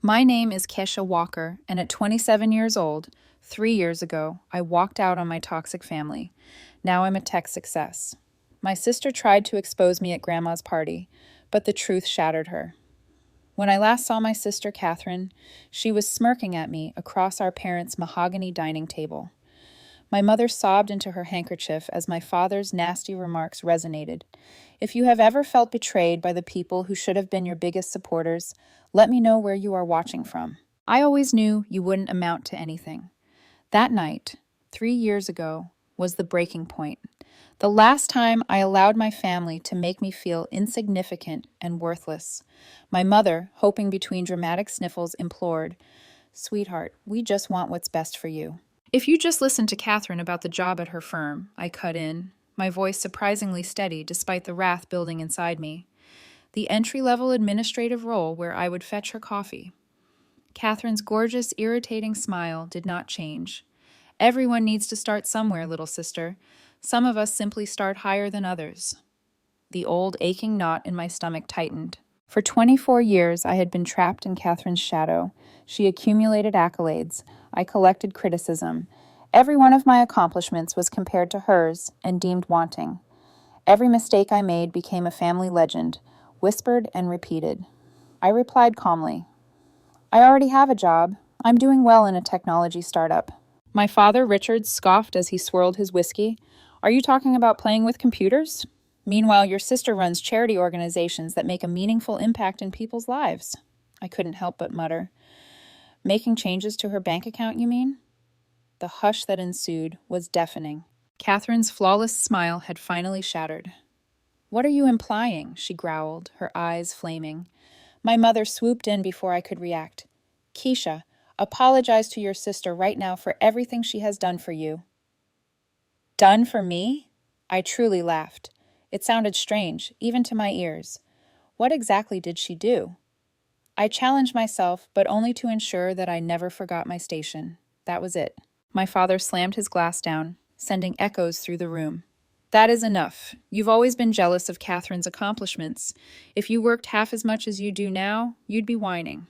My name is Kesha Walker, and at 27 years old, 3 years ago, I walked out on my toxic family. Now I'm a tech success. My sister tried to expose me at Grandma's party, but the truth shattered her. When I last saw my sister Catherine, she was smirking at me across our parents' mahogany dining table. My mother sobbed into her handkerchief as my father's nasty remarks resonated. If you have ever felt betrayed by the people who should have been your biggest supporters, let me know where you are watching from. I always knew you wouldn't amount to anything. That night, 3 years ago, was the breaking point. The last time I allowed my family to make me feel insignificant and worthless. My mother, hoping between dramatic sniffles, implored, "Sweetheart, we just want what's best for you." "If you just listened to Catherine about the job at her firm," I cut in, my voice surprisingly steady despite the wrath building inside me. The entry-level administrative role where I would fetch her coffee. Catherine's gorgeous, irritating smile did not change. "Everyone needs to start somewhere, little sister. Some of us simply start higher than others." The old aching knot in my stomach tightened. For 24 years, I had been trapped in Catherine's shadow. She accumulated accolades. I collected criticism. Every one of my accomplishments was compared to hers and deemed wanting. Every mistake I made became a family legend, whispered and repeated. I replied calmly, "I already have a job. I'm doing well in a technology startup." My father, Richard, scoffed as he swirled his whiskey. "Are you talking about playing with computers? Meanwhile, your sister runs charity organizations that make a meaningful impact in people's lives." I couldn't help but mutter. "Making changes to her bank account, you mean?" The hush that ensued was deafening. Catherine's flawless smile had finally shattered. "What are you implying?" she growled, her eyes flaming. My mother swooped in before I could react. "Keisha, apologize to your sister right now for everything she has done for you." "Done for me?" I truly laughed. It sounded strange, even to my ears. What exactly did she do? I challenged myself, but only to ensure that I never forgot my station. That was it. My father slammed his glass down, sending echoes through the room. "That is enough. You've always been jealous of Catherine's accomplishments. If you worked half as much as you do now, you'd be whining."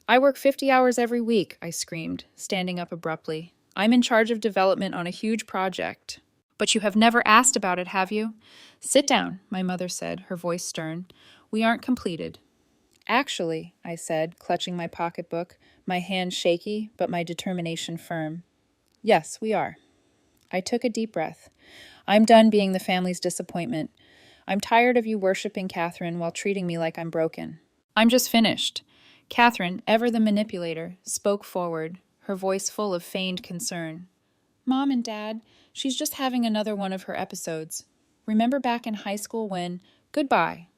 "I work 50 hours every week," I screamed, standing up abruptly. "I'm in charge of development on a huge project." "But you have never asked about it, have you?" "Sit down," my mother said, her voice stern. "We aren't completed." "Actually," I said, clutching my pocketbook, my hand shaky, but my determination firm. "Yes, we are." I took a deep breath. "I'm done being the family's disappointment. I'm tired of you worshiping Catherine while treating me like I'm broken." "I'm just finished." Catherine, ever the manipulator, spoke forward, her voice full of feigned concern. "Mom and Dad, she's just having another one of her episodes. Remember back in high school when—" "Goodbye."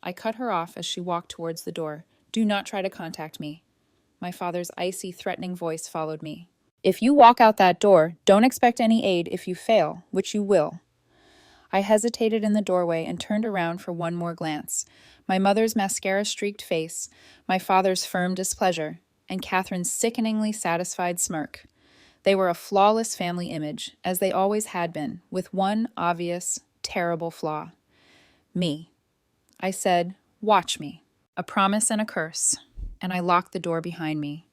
I cut her off as she walked towards the door. "Do not try to contact me." My father's icy, threatening voice followed me. "If you walk out that door, don't expect any aid if you fail, which you will." I hesitated in the doorway and turned around for one more glance. My mother's mascara-streaked face, my father's firm displeasure, and Catherine's sickeningly satisfied smirk. They were a flawless family image, as they always had been, with one obvious, terrible flaw. Me. I said, "Watch me." A promise and a curse, and I locked the door behind me.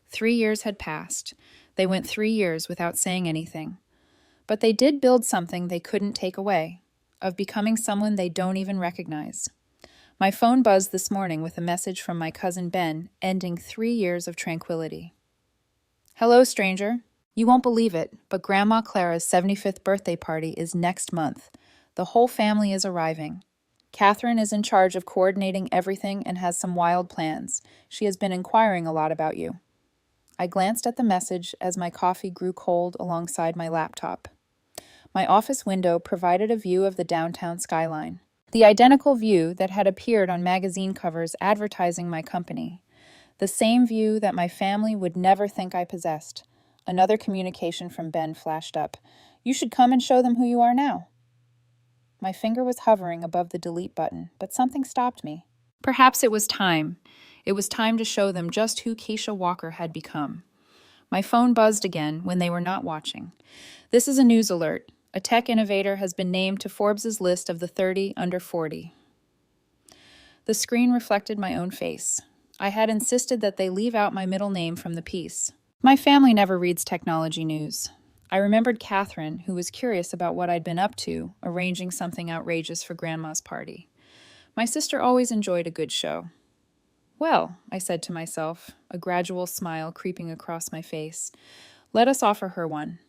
3 years had passed. They went 3 years without saying anything. But they did build something they couldn't take away, of becoming someone they don't even recognize. My phone buzzed this morning with a message from my cousin Ben, ending 3 years of tranquility. "Hello, stranger. You won't believe it, but Grandma Clara's 75th birthday party is next month. The whole family is arriving. Catherine is in charge of coordinating everything and has some wild plans. She has been inquiring a lot about you." I glanced at the message as my coffee grew cold alongside my laptop. My office window provided a view of the downtown skyline, the identical view that had appeared on magazine covers advertising my company, the same view that my family would never think I possessed. Another communication from Ben flashed up. "You should come and show them who you are now." My finger was hovering above the delete button, but something stopped me. Perhaps it was time. It was time to show them just who Keisha Walker had become. My phone buzzed again when they were not watching. "This is a news alert. A tech innovator has been named to Forbes' list of the 30 under 40. The screen reflected my own face. I had insisted that they leave out my middle name from the piece. My family never reads technology news. I remembered Catherine, who was curious about what I'd been up to, arranging something outrageous for Grandma's party. My sister always enjoyed a good show. Well, I said to myself, a gradual smile creeping across my face, let us offer her one.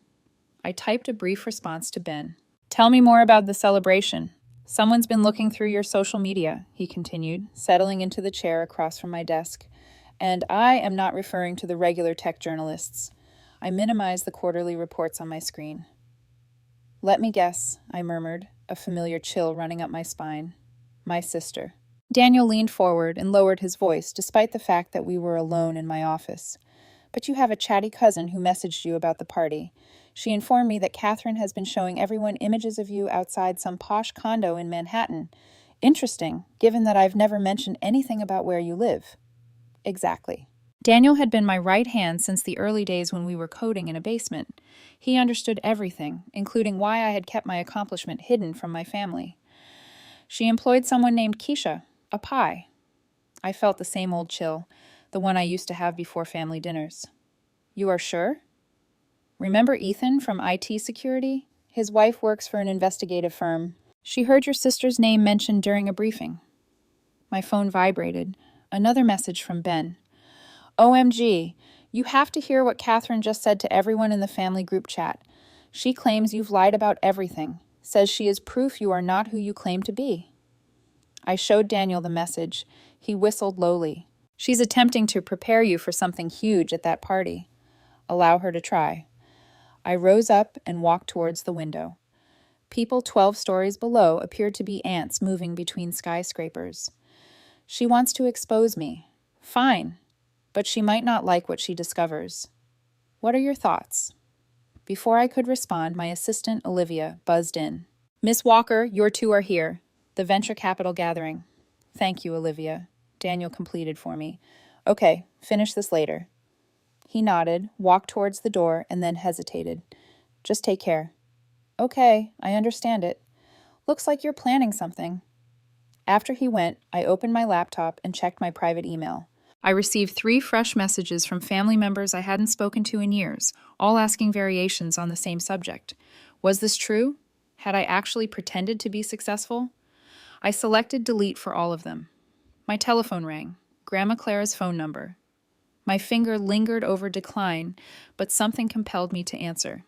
I typed a brief response to Ben. Tell me more about the celebration. Someone's been looking through your social media, he continued, settling into the chair across from my desk. And I am not referring to the regular tech journalists. I minimized the quarterly reports on my screen. Let me guess, I murmured, a familiar chill running up my spine. My sister. Daniel leaned forward and lowered his voice, despite the fact that we were alone in my office. But you have a chatty cousin who messaged you about the party. She informed me that Catherine has been showing everyone images of you outside some posh condo in Manhattan. Interesting, given that I've never mentioned anything about where you live. Exactly. Daniel had been my right hand since the early days when we were coding in a basement. He understood everything, including why I had kept my accomplishment hidden from my family. She employed someone named Keisha, a pie. I felt the same old chill, the one I used to have before family dinners. You are sure? Remember Ethan from IT security? His wife works for an investigative firm. She heard your sister's name mentioned during a briefing. My phone vibrated. Another message from Ben. OMG, you have to hear what Catherine just said to everyone in the family group chat. She claims you've lied about everything, says she is proof you are not who you claim to be. I showed Daniel the message. He whistled lowly. She's attempting to prepare you for something huge at that party. Allow her to try. I rose up and walked towards the window. People 12 stories below appeared to be ants moving between skyscrapers. She wants to expose me. Fine. But she might not like what she discovers. What are your thoughts? Before I could respond, my assistant, Olivia, buzzed in. Miss Walker, your two are here. The venture capital gathering. Thank you, Olivia. Daniel completed for me. Okay, finish this later. He nodded, walked towards the door, and then hesitated. Just take care. Okay, I understand it. Looks like you're planning something. After he went, I opened my laptop and checked my private email. I received 3 fresh messages from family members I hadn't spoken to in years, all asking variations on the same subject. Was this true? Had I actually pretended to be successful? I selected delete for all of them. My telephone rang. Grandma Clara's phone number. My finger lingered over decline, but something compelled me to answer.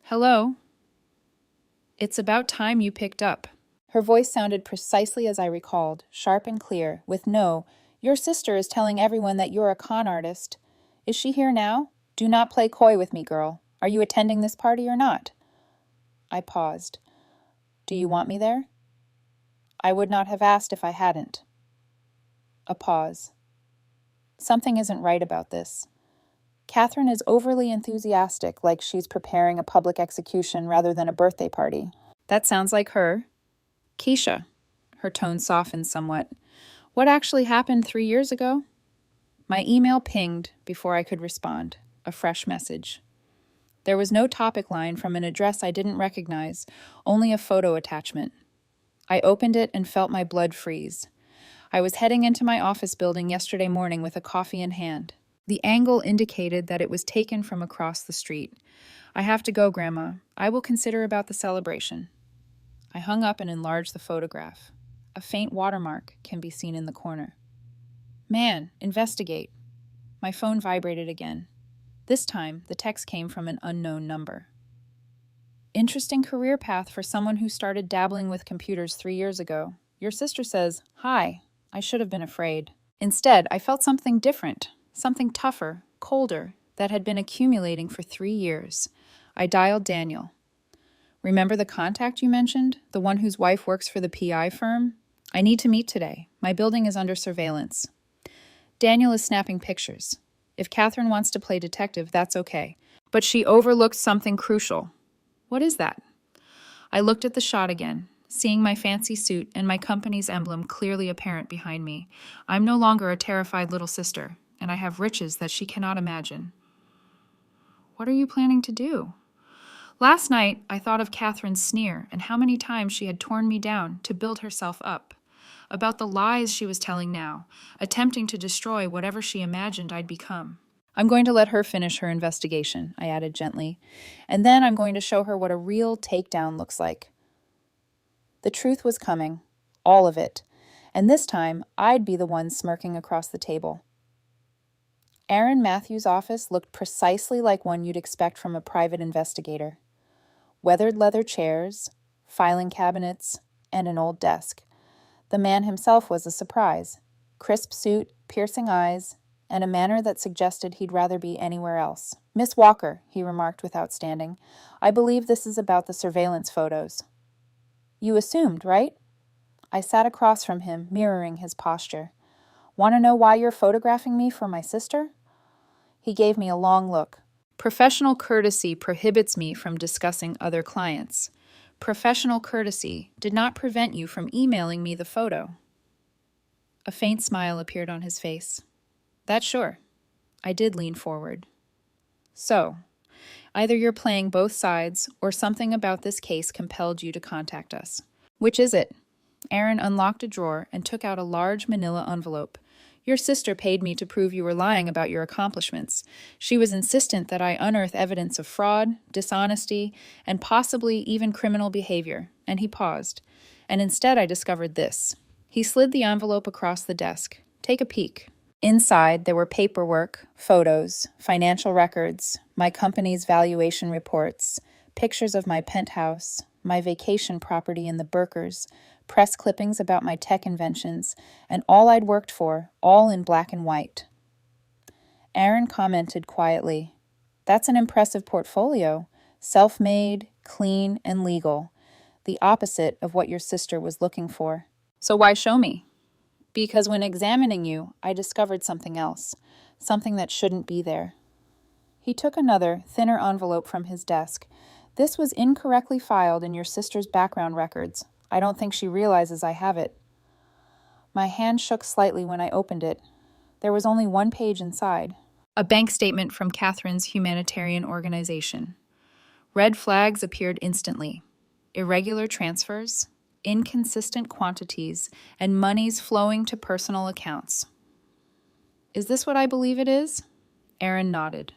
Hello? It's about time you picked up. Her voice sounded precisely as I recalled, sharp and clear, with no, your sister is telling everyone that you're a con artist. Is she here now? Do not play coy with me, girl. Are you attending this party or not? I paused. Do you want me there? I would not have asked if I hadn't. A pause. Something isn't right about this. Catherine is overly enthusiastic, like she's preparing a public execution rather than a birthday party. That sounds like her. Keisha. Her tone softened somewhat. What actually happened 3 years ago? My email pinged before I could respond. A fresh message. There was no topic line from an address I didn't recognize, only a photo attachment. I opened it and felt my blood freeze. I was heading into my office building yesterday morning with a coffee in hand. The angle indicated that it was taken from across the street. I have to go, Grandma. I will consider about the celebration. I hung up and enlarged the photograph. A faint watermark can be seen in the corner. Man, investigate. My phone vibrated again. This time, the text came from an unknown number. Interesting career path for someone who started dabbling with computers 3 years ago. Your sister says, hi. I should have been afraid. Instead, I felt something different, something tougher, colder, that had been accumulating for 3 years. I dialed Daniel. Remember the contact you mentioned? The one whose wife works for the PI firm? I need to meet today. My building is under surveillance. Daniel is snapping pictures. If Catherine wants to play detective, that's okay. But she overlooked something crucial. What is that? I looked at the shot again, seeing my fancy suit and my company's emblem clearly apparent behind me. I'm no longer a terrified little sister, and I have riches that she cannot imagine. What are you planning to do? Last night, I thought of Catherine's sneer and how many times she had torn me down to build herself up. about the lies she was telling now, attempting to destroy whatever she imagined I'd become. I'm going to let her finish her investigation, I added gently, and then I'm going to show her what a real takedown looks like. The truth was coming, all of it, and this time I'd be the one smirking across the table. Aaron Matthews' office looked precisely like one you'd expect from a private investigator. Weathered leather chairs, filing cabinets, and an old desk. The man himself was a surprise. Crisp suit, piercing eyes, and a manner that suggested he'd rather be anywhere else. "Miss Walker," he remarked without standing, "I believe this is about the surveillance photos." "You assumed, right?" I sat across from him, mirroring his posture. "Want to know why you're photographing me for my sister?" He gave me a long look. "Professional courtesy prohibits me from discussing other clients. Professional courtesy did not prevent you from emailing me the photo." A faint smile appeared on his face. "That's sure." I did lean forward. "So, either you're playing both sides, or something about this case compelled you to contact us. Which is it?" Aaron unlocked a drawer and took out a large manila envelope. "Your sister paid me to prove you were lying about your accomplishments. She was insistent that I unearth evidence of fraud, dishonesty, and possibly even criminal behavior." And he paused. "And instead I discovered this." He slid the envelope across the desk. "Take a peek." Inside, there were paperwork, photos, financial records, my company's valuation reports, pictures of my penthouse, my vacation property in the Berkers, press clippings about my tech inventions, and all I'd worked for, all in black and white. Aaron commented quietly, "That's an impressive portfolio. Self-made, clean, and legal. The opposite of what your sister was looking for." "So why show me?" "Because when examining you, I discovered something else. Something that shouldn't be there." He took another, thinner envelope from his desk. "This was incorrectly filed in your sister's background records. I don't think she realizes I have it." My hand shook slightly when I opened it. There was only one page inside. A bank statement from Catherine's humanitarian organization. Red flags appeared instantly. Irregular transfers, inconsistent quantities, and monies flowing to personal accounts. "Is this what I believe it is?" Aaron nodded.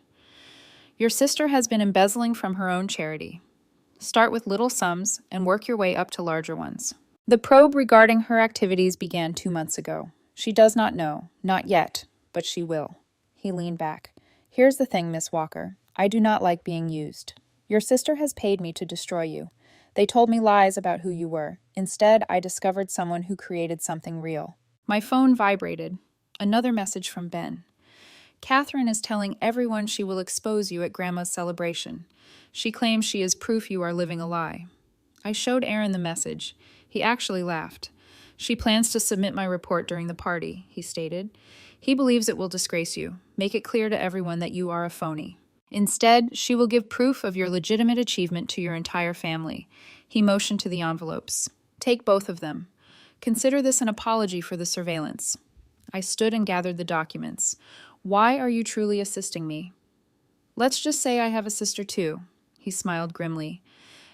"Your sister has been embezzling from her own charity. Start with little sums and work your way up to larger ones. The probe regarding her activities began 2 months ago. She does not know, not yet, but she will." He leaned back. "Here's the thing, Miss Walker. I do not like being used. Your sister has paid me to destroy you. They told me lies about who you were. Instead, I discovered someone who created something real." My phone vibrated. Another message from Ben. "Catherine is telling everyone she will expose you at Grandma's celebration. She claims she is proof you are living a lie." I showed Aaron the message. He actually laughed. "She plans to submit my report during the party," he stated. "He believes it will disgrace you, make it clear to everyone that you are a phony. Instead, she will give proof of your legitimate achievement to your entire family." He motioned to the envelopes. "Take both of them. Consider this an apology for the surveillance." I stood and gathered the documents. "Why are you truly assisting me?" "Let's just say I have a sister too." He smiled grimly.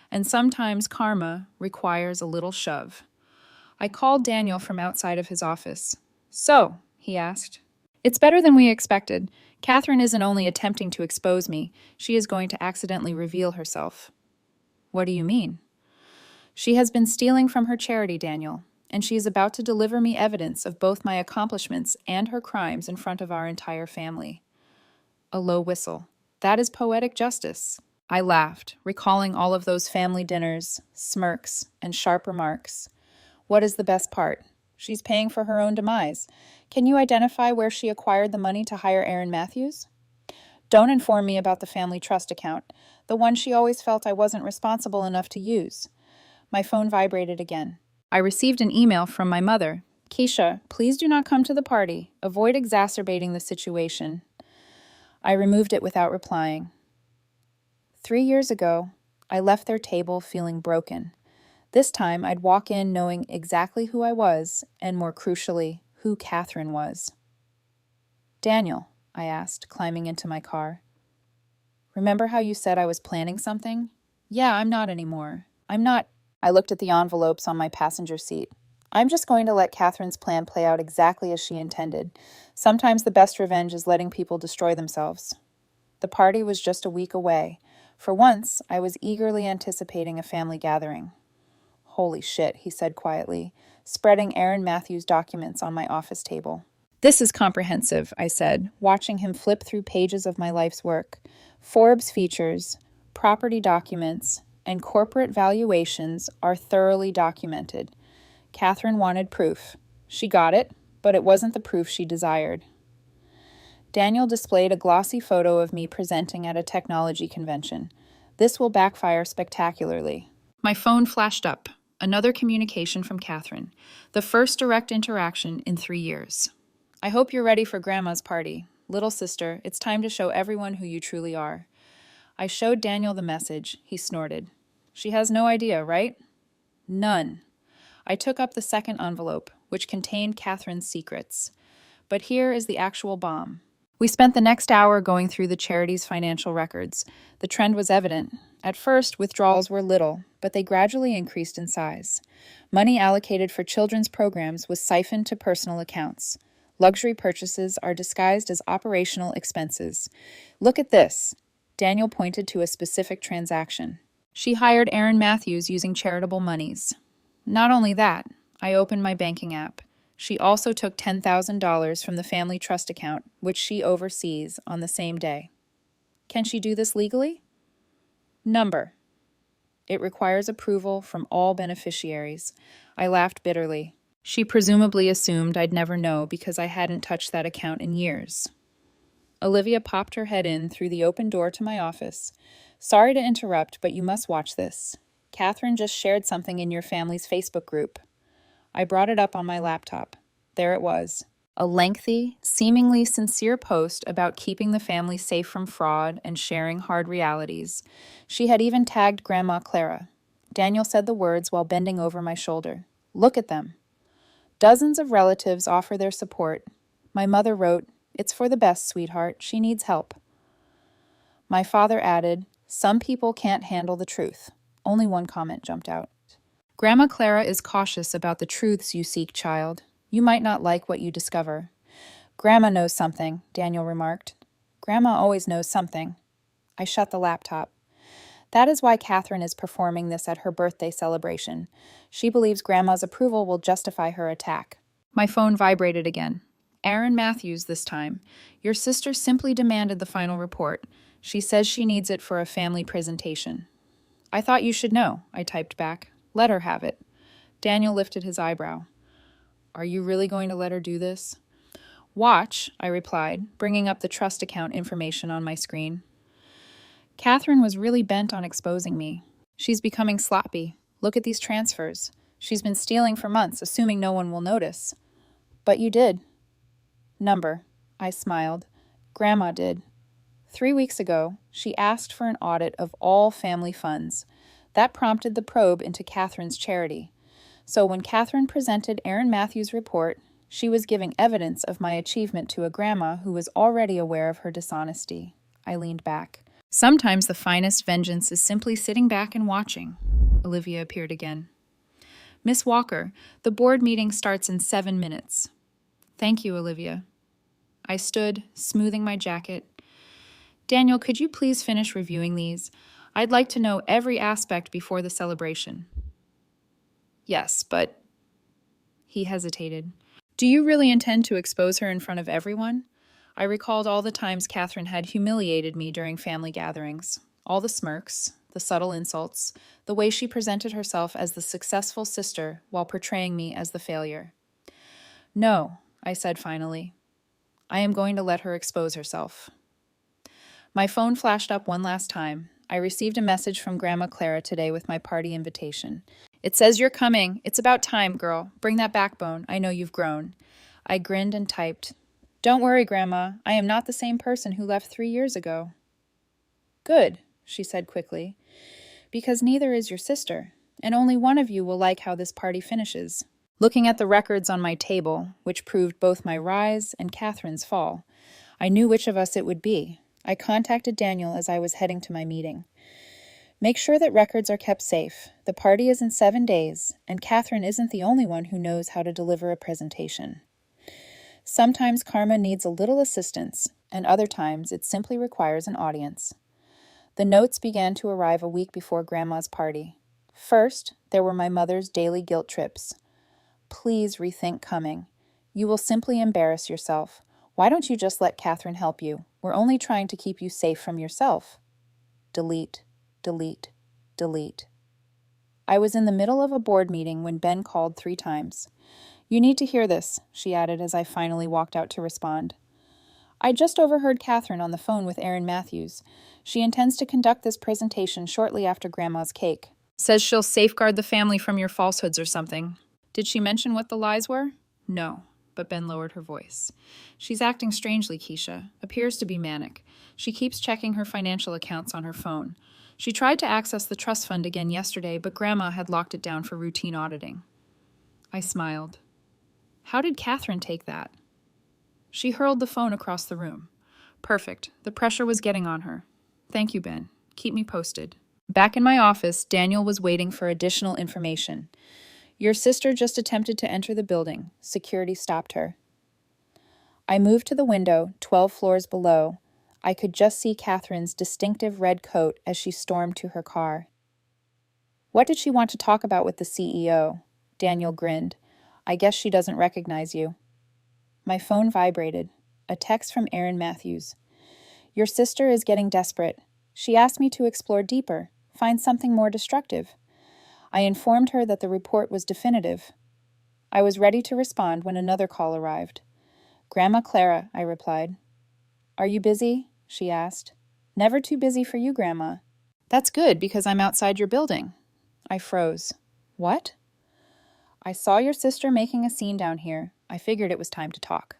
"And sometimes karma requires a little shove." I called Daniel from outside of his office. "So," he asked. "It's better than we expected. Catherine isn't only attempting to expose me, she is going to accidentally reveal herself." "What do you mean?" "She has been stealing from her charity, Daniel, and she is about to deliver me evidence of both my accomplishments and her crimes in front of our entire family." A low whistle. "That is poetic justice." I laughed, recalling all of those family dinners, smirks, and sharp remarks. "What is the best part? She's paying for her own demise. Can you identify where she acquired the money to hire Aaron Matthews?" "Don't inform me about the family trust account, the one she always felt I wasn't responsible enough to use." My phone vibrated again. I received an email from my mother. "Keisha, please do not come to the party. Avoid exacerbating the situation." I removed it without replying. 3 years ago, I left their table feeling broken. This time, I'd walk in knowing exactly who I was, and more crucially, who Catherine was. "Daniel," I asked, climbing into my car. "Remember how you said I was planning something?" "Yeah, I'm not anymore. I'm not—" I looked at the envelopes on my passenger seat. I'm just going to let Catherine's plan play out exactly as she intended. Sometimes the best revenge is letting people destroy themselves. The party was just a week away. For once, I was eagerly anticipating a family gathering. Holy shit, he said quietly, spreading Aaron Matthews' documents on my office table. This is comprehensive, I said, watching him flip through pages of my life's work. Forbes features, property documents, and corporate valuations are thoroughly documented. Catherine wanted proof. She got it, but it wasn't the proof she desired. Daniel displayed a glossy photo of me presenting at a technology convention. This will backfire spectacularly. My phone flashed up. Another communication from Catherine. The first direct interaction in 3 years. I hope you're ready for Grandma's party. Little sister, it's time to show everyone who you truly are. I showed Daniel the message. He snorted. She has no idea, right? None. I took up the second envelope, which contained Catherine's secrets. But here is the actual bomb. We spent the next hour going through the charity's financial records. The trend was evident. At first, withdrawals were little, but they gradually increased in size. Money allocated for children's programs was siphoned to personal accounts. Luxury purchases are disguised as operational expenses. Look at this. Daniel pointed to a specific transaction. She hired Aaron Matthews using charitable monies. Not only that, I opened my banking app. She also took $10,000 from the family trust account, which she oversees, on the same day. Can she do this legally? Number. It requires approval from all beneficiaries. I laughed bitterly. She presumably assumed I'd never know because I hadn't touched that account in years. Olivia popped her head in through the open door to my office. Sorry to interrupt, but you must watch this. Catherine just shared something in your family's Facebook group. I brought it up on my laptop. There it was. A lengthy, seemingly sincere post about keeping the family safe from fraud and sharing hard realities. She had even tagged Grandma Clara. Daniel said the words while bending over my shoulder. Look at them. Dozens of relatives offer their support. My mother wrote, "It's for the best, sweetheart. She needs help." My father added, "Some people can't handle the truth." Only one comment jumped out. Grandma Clara is cautious about the truths you seek, child. You might not like what you discover. Grandma knows something, Daniel remarked. Grandma always knows something. I shut the laptop. That is why Catherine is performing this at her birthday celebration. She believes Grandma's approval will justify her attack. My phone vibrated again. Aaron Matthews this time. Your sister simply demanded the final report. She says she needs it for a family presentation. I thought you should know, I typed back. Let her have it. Daniel lifted his eyebrow. Are you really going to let her do this? Watch, I replied, bringing up the trust account information on my screen. Catherine was really bent on exposing me. She's becoming sloppy. Look at these transfers. She's been stealing for months, assuming no one will notice. But you did. Number. I smiled. Grandma did. 3 weeks ago, she asked for an audit of all family funds. That prompted the probe into Catherine's charity. So when Catherine presented Aaron Matthews' report, she was giving evidence of my achievement to a grandma who was already aware of her dishonesty. I leaned back. Sometimes the finest vengeance is simply sitting back and watching. Olivia appeared again. Miss Walker, the board meeting starts in 7 minutes. Thank you, Olivia. I stood, smoothing my jacket. Daniel, could you please finish reviewing these? I'd like to know every aspect before the celebration. Yes, but... He hesitated. Do you really intend to expose her in front of everyone? I recalled all the times Catherine had humiliated me during family gatherings. All the smirks, the subtle insults, the way she presented herself as the successful sister while portraying me as the failure. No, I said finally. I am going to let her expose herself. My phone flashed up one last time. I received a message from Grandma Clara today with my party invitation. It says you're coming. It's about time, girl. Bring that backbone. I know you've grown. I grinned and typed. Don't worry, Grandma. I am not the same person who left 3 years ago. Good, she said quickly, because neither is your sister, and only one of you will like how this party finishes. Looking at the records on my table, which proved both my rise and Catherine's fall, I knew which of us it would be. I contacted Daniel as I was heading to my meeting. Make sure that records are kept safe. The party is in 7 days, and Catherine isn't the only one who knows how to deliver a presentation. Sometimes karma needs a little assistance, and other times it simply requires an audience. The notes began to arrive a week before Grandma's party. First, there were my mother's daily guilt trips. Please rethink coming. You will simply embarrass yourself. Why don't you just let Catherine help you? We're only trying to keep you safe from yourself. Delete, delete, delete. I was in the middle of a board meeting when Ben called 3 times. You need to hear this, she added as I finally walked out to respond. I just overheard Catherine on the phone with Erin Matthews. She intends to conduct this presentation shortly after Grandma's cake. Says she'll safeguard the family from your falsehoods or something. Did she mention what the lies were? No, but Ben lowered her voice. She's acting strangely, Keisha. Appears to be manic. She keeps checking her financial accounts on her phone. She tried to access the trust fund again yesterday, but Grandma had locked it down for routine auditing. I smiled. How did Catherine take that? She hurled the phone across the room. Perfect. The pressure was getting on her. Thank you, Ben. Keep me posted. Back in my office, Daniel was waiting for additional information. Your sister just attempted to enter the building. Security stopped her. I moved to the window, 12 floors below. I could just see Catherine's distinctive red coat as she stormed to her car. What did she want to talk about with the CEO? Daniel grinned. I guess she doesn't recognize you. My phone vibrated. A text from Erin Matthews. Your sister is getting desperate. She asked me to explore deeper, find something more destructive. I informed her that the report was definitive. I was ready to respond when another call arrived. Grandma Clara, I replied. Are you busy? She asked. Never too busy for you, Grandma. That's good, because I'm outside your building. I froze. What? I saw your sister making a scene down here. I figured it was time to talk.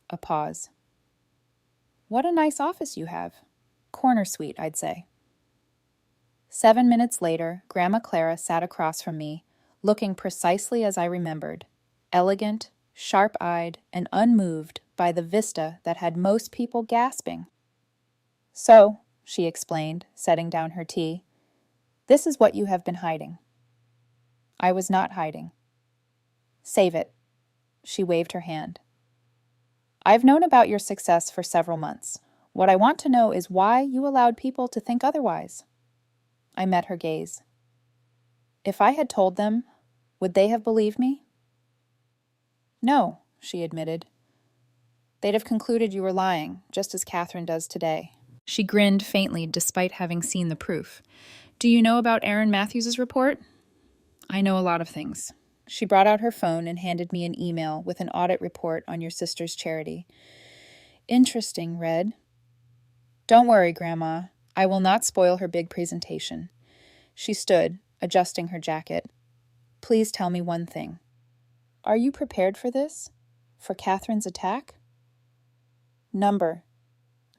A pause. What a nice office you have. Corner suite, I'd say. 7 minutes later, Grandma Clara sat across from me, looking precisely as I remembered, elegant, sharp-eyed, and unmoved by the vista that had most people gasping. So, she explained, setting down her tea, this is what you have been hiding. I was not hiding. Save it. She waved her hand. I've known about your success for several months. What I want to know is why you allowed people to think otherwise. I met her gaze. If I had told them, would they have believed me? No, she admitted. They'd have concluded you were lying, just as Catherine does today. She grinned faintly despite having seen the proof. Do you know about Erin Matthews' report? I know a lot of things. She brought out her phone and handed me an email with an audit report on your sister's charity. Interesting, Red. Don't worry, Grandma. I will not spoil her big presentation. She stood, adjusting her jacket. Please tell me one thing. Are you prepared for this? For Catherine's attack? Number.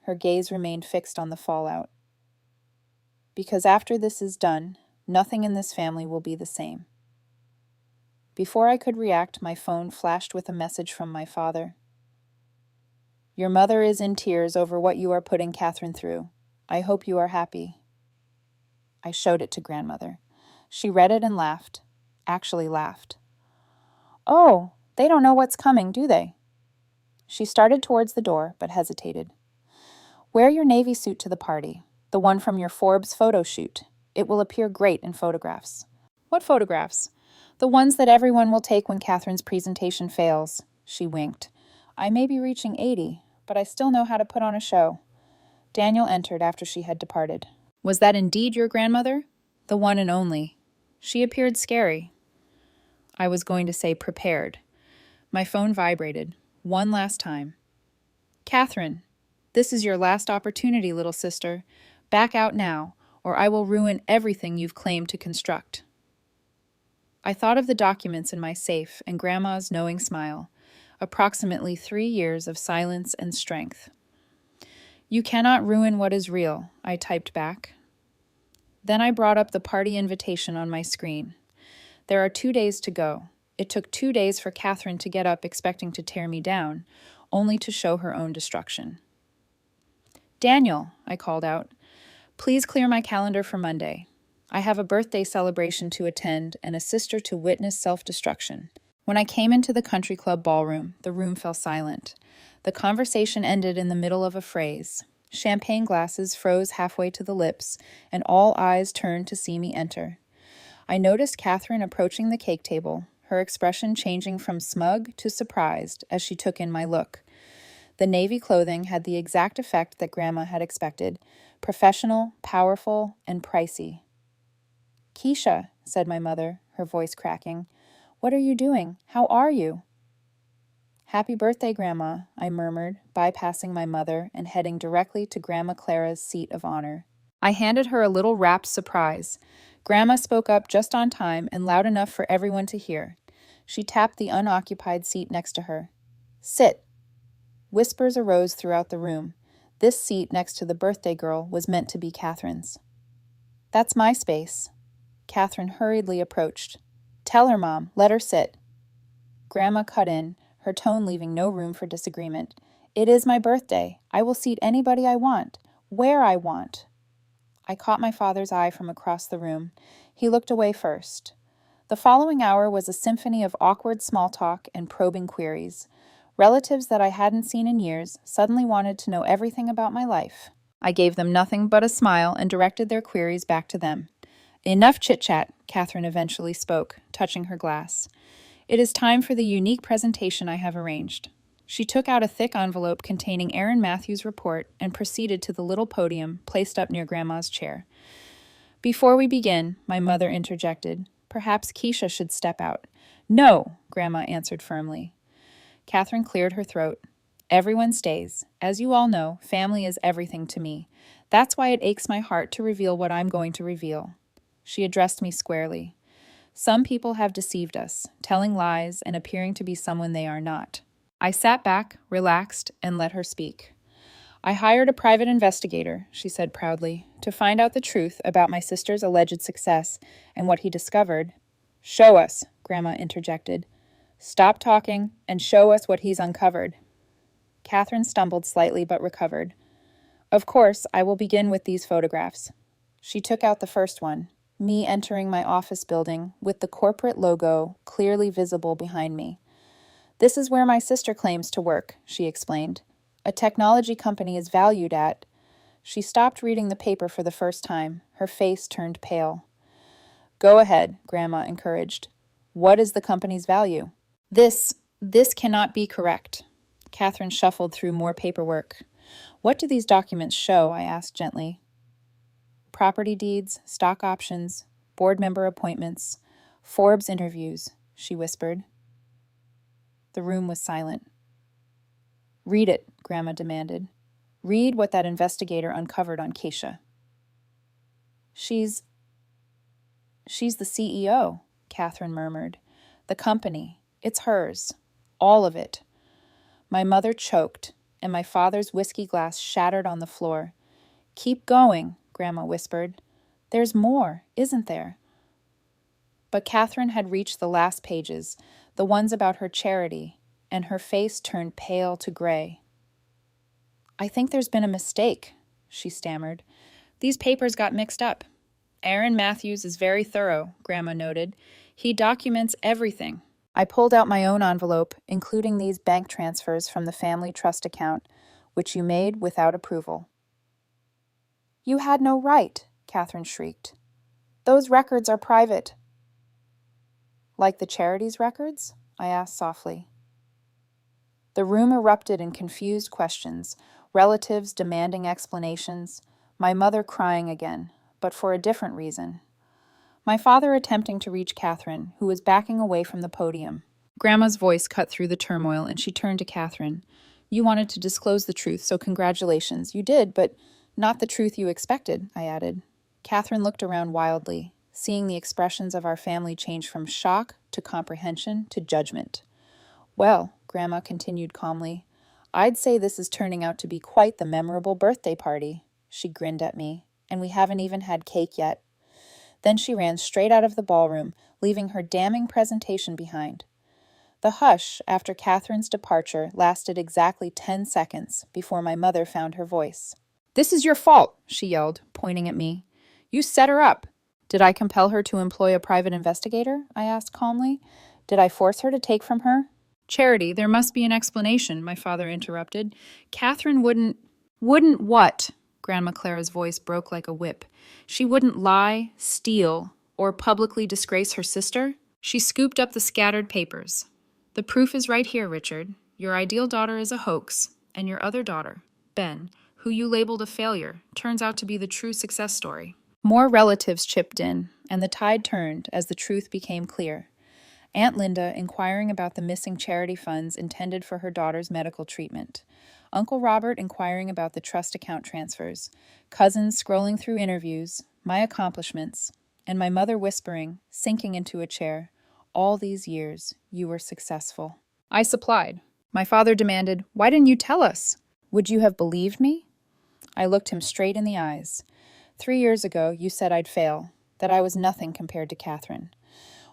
Her gaze remained fixed on the fallout. Because after this is done, nothing in this family will be the same. Before I could react, my phone flashed with a message from my father. Your mother is in tears over what you are putting Catherine through. I hope you are happy. I showed it to Grandmother. She read it and laughed. Actually laughed. Oh, they don't know what's coming, do they? She started towards the door, but hesitated. Wear your navy suit to the party, the one from your Forbes photo shoot. It will appear great in photographs. What photographs? The ones that everyone will take when Catherine's presentation fails. She winked. I may be reaching 80, but I still know how to put on a show. Daniel entered after she had departed. Was that indeed your grandmother? The one and only. She appeared scary. I was going to say prepared. My phone vibrated. One last time. Catherine, this is your last opportunity, little sister. Back out now, or I will ruin everything you've claimed to construct. I thought of the documents in my safe and Grandma's knowing smile. Approximately 3 years of silence and strength. You cannot ruin what is real, I typed back. Then I brought up the party invitation on my screen. There are 2 days to go. It took 2 days for Catherine to get up expecting to tear me down, only to show her own destruction. Daniel, I called out, Please clear my calendar for Monday. I have a birthday celebration to attend and a sister to witness self-destruction. When I came into the country club ballroom, the room fell silent. The conversation ended in the middle of a phrase. Champagne glasses froze halfway to the lips, and all eyes turned to see me enter. I noticed Catherine approaching the cake table, her expression changing from smug to surprised as she took in my look. The navy clothing had the exact effect that Grandma had expected: professional, powerful, and pricey. "Keisha," said my mother, her voice cracking, "what are you doing? How are you?" "Happy birthday, Grandma," I murmured, bypassing my mother and heading directly to Grandma Clara's seat of honor. I handed her a little rapt surprise. Grandma spoke up just on time and loud enough for everyone to hear. She tapped the unoccupied seat next to her. "Sit." Whispers arose throughout the room. This seat next to the birthday girl was meant to be Catherine's. "That's my space." Catherine hurriedly approached. "Tell her, Mom. Let her sit." Grandma cut in, her tone leaving no room for disagreement. "It is my birthday. I will seat anybody I want, where I want." I caught my father's eye from across the room. He looked away first. The following hour was a symphony of awkward small talk and probing queries. Relatives that I hadn't seen in years suddenly wanted to know everything about my life. I gave them nothing but a smile and directed their queries back to them. "Enough chit-chat," Catherine eventually spoke, touching her glass. "It is time for the unique presentation I have arranged." She took out a thick envelope containing Aaron Matthews' report and proceeded to the little podium placed up near Grandma's chair. "Before we begin," my mother interjected, "perhaps Keisha should step out." "No," Grandma answered firmly. Catherine cleared her throat. "Everyone stays. As you all know, family is everything to me. That's why it aches my heart to reveal what I'm going to reveal." She addressed me squarely. "Some people have deceived us, telling lies and appearing to be someone they are not." I sat back, relaxed, and let her speak. "I hired a private investigator," she said proudly, "to find out the truth about my sister's alleged success and what he discovered." "Show us," Grandma interjected. "Stop talking and show us what he's uncovered." Catherine stumbled slightly but recovered. "Of course, I will begin with these photographs." She took out the first one, me entering my office building with the corporate logo clearly visible behind me. "This is where my sister claims to work," she explained. "A technology company is valued at—" She stopped reading the paper for the first time. Her face turned pale. "Go ahead," Grandma encouraged. "What is the company's value?" This cannot be correct." Catherine shuffled through more paperwork. "What do these documents show?" I asked gently. "Property deeds, stock options, board member appointments, Forbes interviews," she whispered. The room was silent. "Read it," Grandma demanded. "Read what that investigator uncovered on Keisha." She's the CEO," Catherine murmured. "The company. It's hers. All of it." My mother choked, and my father's whiskey glass shattered on the floor. "Keep going," Grandma whispered. "There's more, isn't there?" But Catherine had reached the last pages, the ones about her charity, and her face turned pale to gray. "I think there's been a mistake," she stammered. "These papers got mixed up. Aaron Matthews is very thorough," Grandma noted. "He documents everything." I pulled out my own envelope, including these bank transfers from the family trust account, which you made without approval. "You had no right," Catherine shrieked. "Those records are private." "Like the charity's records?" I asked softly. The room erupted in confused questions, relatives demanding explanations, my mother crying again, but for a different reason. My father attempting to reach Catherine, who was backing away from the podium. Grandma's voice cut through the turmoil, and she turned to Catherine. "You wanted to disclose the truth, so congratulations. You did, but not the truth you expected," I added. Catherine looked around wildly, seeing the expressions of our family change from shock to comprehension to judgment. "Well," Grandma continued calmly, "I'd say this is turning out to be quite the memorable birthday party." She grinned at me. "And we haven't even had cake yet." Then she ran straight out of the ballroom, leaving her damning presentation behind. The hush after Catherine's departure lasted exactly 10 seconds before my mother found her voice. This is your fault, she yelled, pointing at me. You set her up. Did I compel her to employ a private investigator? I asked calmly. Did I force her to take from her? Charity, there must be an explanation, my father interrupted. Catherine wouldn't. Wouldn't what? Grandma Clara's voice broke like a whip. She wouldn't lie, steal, or publicly disgrace her sister? She scooped up the scattered papers. The proof is right here, Richard. Your ideal daughter is a hoax, and your other daughter, Ben, who you labeled a failure, turns out to be the true success story. More relatives chipped in, and the tide turned as the truth became clear. Aunt Linda inquiring about the missing charity funds intended for her daughter's medical treatment. Uncle Robert inquiring about the trust account transfers. Cousins scrolling through interviews, my accomplishments, and my mother whispering, sinking into a chair, all these years, you were successful. I supplied. My father demanded, why didn't you tell us? Would you have believed me? I looked him straight in the eyes. 3 years ago, you said I'd fail, that I was nothing compared to Catherine.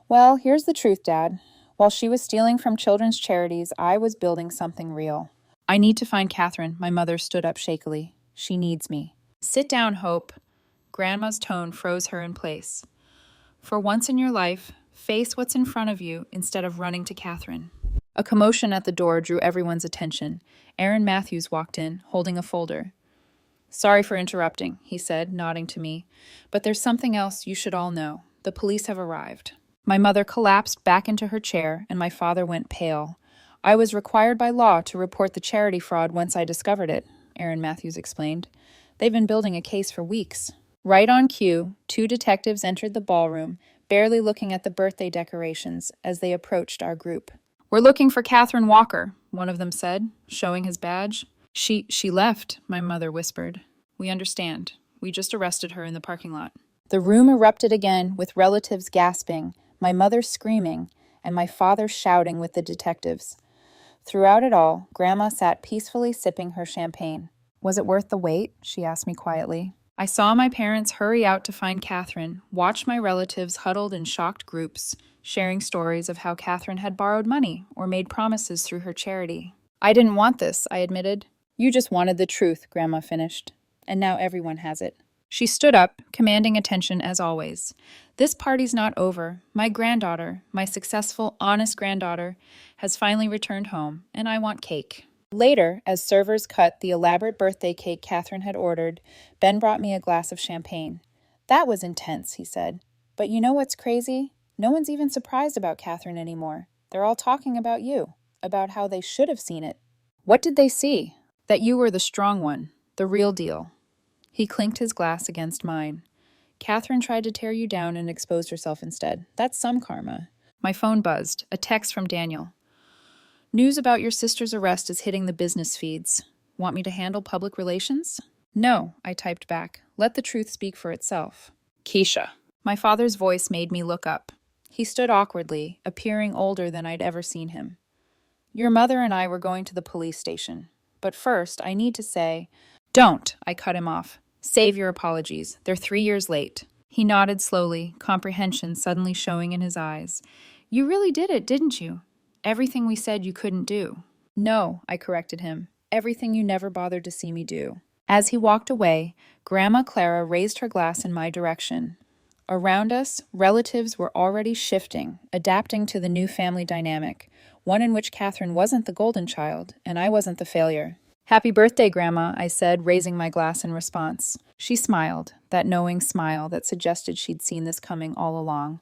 Well, here's the truth, Dad. While she was stealing from children's charities, I was building something real. I need to find Catherine, my mother stood up shakily. She needs me. Sit down, Hope. Grandma's tone froze her in place. For once in your life, face what's in front of you instead of running to Catherine. A commotion at the door drew everyone's attention. Aaron Matthews walked in, holding a folder. Sorry for interrupting, he said, nodding to me. But there's something else you should all know. The police have arrived. My mother collapsed back into her chair, and my father went pale. I was required by law to report the charity fraud once I discovered it, Aaron Matthews explained. They've been building a case for weeks. Right on cue, 2 detectives entered the ballroom, barely looking at the birthday decorations as they approached our group. We're looking for Catherine Walker, one of them said, showing his badge. She left, my mother whispered. We understand. We just arrested her in the parking lot. The room erupted again with relatives gasping, my mother screaming, and my father shouting with the detectives. Throughout it all, Grandma sat peacefully sipping her champagne. Was it worth the wait? She asked me quietly. I saw my parents hurry out to find Catherine, watched my relatives huddled in shocked groups, sharing stories of how Catherine had borrowed money or made promises through her charity. I didn't want this, I admitted. You just wanted the truth, Grandma finished. And now everyone has it. She stood up, commanding attention as always. This party's not over. My granddaughter, my successful, honest granddaughter, has finally returned home, and I want cake. Later, as servers cut the elaborate birthday cake Catherine had ordered, Ben brought me a glass of champagne. That was intense, he said. But you know what's crazy? No one's even surprised about Catherine anymore. They're all talking about you, about how they should have seen it. What did they see? That you were the strong one, the real deal. He clinked his glass against mine. Catherine tried to tear you down and exposed herself instead. That's some karma. My phone buzzed. A text from Daniel. News about your sister's arrest is hitting the business feeds. Want me to handle public relations? No, I typed back. Let the truth speak for itself. Keisha. My father's voice made me look up. He stood awkwardly, appearing older than I'd ever seen him. Your mother and I were going to the police station. But first, I need to say... Don't, I cut him off. Save your apologies. They're 3 years late. He nodded slowly, comprehension suddenly showing in his eyes. You really did it, didn't you? Everything we said you couldn't do. No, I corrected him. Everything you never bothered to see me do. As he walked away, Grandma Clara raised her glass in my direction. Around us, relatives were already shifting, adapting to the new family dynamic, one in which Catherine wasn't the golden child, and I wasn't the failure. Happy birthday, Grandma, I said, raising my glass in response. She smiled, that knowing smile that suggested she'd seen this coming all along.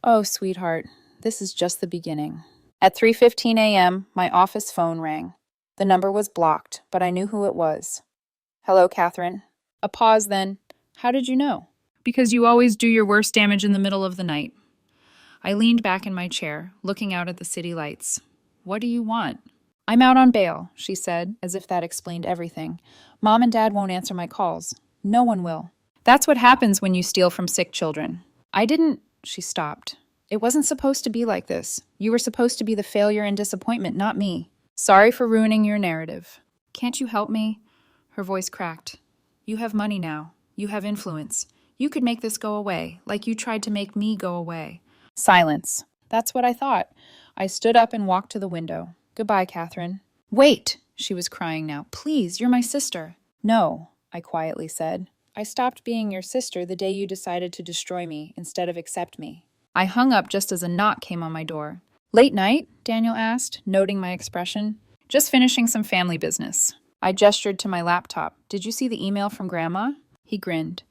Oh, sweetheart, this is just the beginning. At 3:15 a.m., my office phone rang. The number was blocked, but I knew who it was. Hello, Catherine. A pause, then. How did you know? Because you always do your worst damage in the middle of the night. I leaned back in my chair, looking out at the city lights. What do you want? I'm out on bail, she said, as if that explained everything. Mom and Dad won't answer my calls. No one will. That's what happens when you steal from sick children. I didn't... She stopped. It wasn't supposed to be like this. You were supposed to be the failure and disappointment, not me. Sorry for ruining your narrative. Can't you help me? Her voice cracked. You have money now. You have influence. You could make this go away, like you tried to make me go away. Silence. That's what I thought. I stood up and walked to the window. Goodbye, Catherine. Wait, she was crying now. Please, you're my sister. No, I quietly said. I stopped being your sister the day you decided to destroy me instead of accept me. I hung up just as a knock came on my door. Late night? Daniel asked, noting my expression. Just finishing some family business. I gestured to my laptop. Did you see the email from Grandma? He grinned.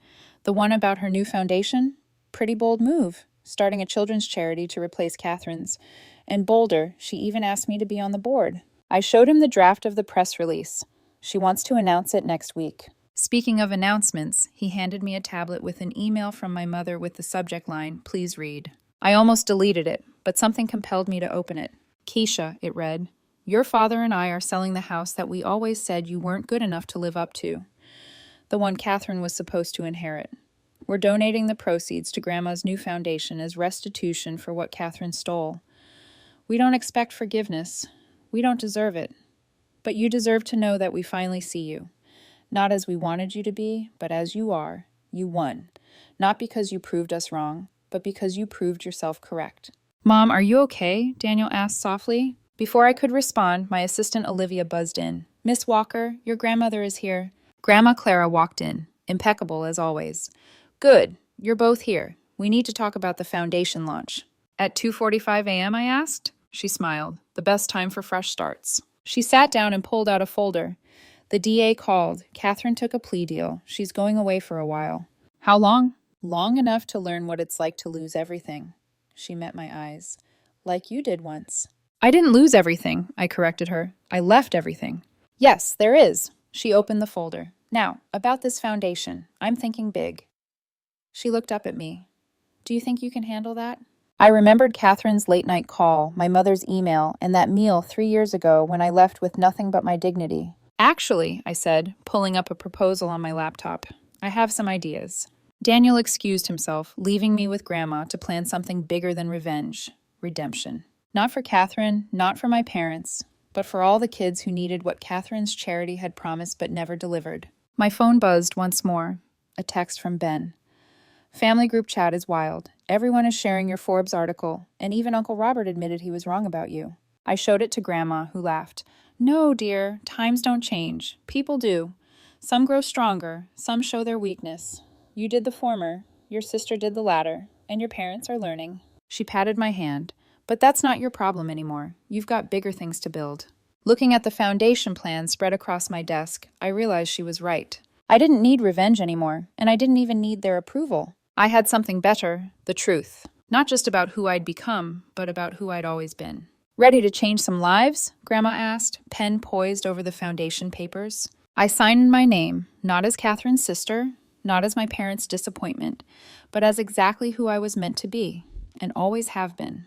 The one about her new foundation? Pretty bold move, starting a children's charity to replace Catherine's. And bolder, she even asked me to be on the board. I showed him the draft of the press release. She wants to announce it next week. Speaking of announcements, he handed me a tablet with an email from my mother with the subject line, "Please read." I almost deleted it, but something compelled me to open it. Keisha, it read, your father and I are selling the house that we always said you weren't good enough to live up to. The one Catherine was supposed to inherit. We're donating the proceeds to Grandma's new foundation as restitution for what Catherine stole. We don't expect forgiveness. We don't deserve it. But you deserve to know that we finally see you. Not as we wanted you to be, but as you are. You won. Not because you proved us wrong, but because you proved yourself correct. Mom, are you okay? Daniel asked softly. Before I could respond, my assistant Olivia buzzed in. Miss Walker, your grandmother is here. Grandma Clara walked in, impeccable as always. Good, you're both here. We need to talk about the foundation launch. At 2:45 a.m., I asked. She smiled. The best time for fresh starts. She sat down and pulled out a folder. The DA called. Catherine took a plea deal. She's going away for a while. How long? Long enough to learn what it's like to lose everything. She met my eyes. Like you did once. I didn't lose everything, I corrected her. I left everything. Yes, there is. She opened the folder. Now, about this foundation. I'm thinking big. She looked up at me. Do you think you can handle that? I remembered Catherine's late-night call, my mother's email, and that meal 3 years ago when I left with nothing but my dignity. Actually, I said, pulling up a proposal on my laptop, I have some ideas. Daniel excused himself, leaving me with Grandma to plan something bigger than revenge. Redemption. Not for Catherine, not for my parents, but for all the kids who needed what Catherine's charity had promised but never delivered. My phone buzzed once more. A text from Ben. Family group chat is wild. Everyone is sharing your Forbes article, and even Uncle Robert admitted he was wrong about you. I showed it to Grandma, who laughed. No, dear, times don't change. People do. Some grow stronger, some show their weakness. You did the former, your sister did the latter, and your parents are learning. She patted my hand. But that's not your problem anymore. You've got bigger things to build. Looking at the foundation plan spread across my desk, I realized she was right. I didn't need revenge anymore, and I didn't even need their approval. I had something better, the truth. Not just about who I'd become, but about who I'd always been. Ready to change some lives? Grandma asked, pen poised over the foundation papers. I signed my name, not as Catherine's sister, not as my parents' disappointment, but as exactly who I was meant to be, and always have been.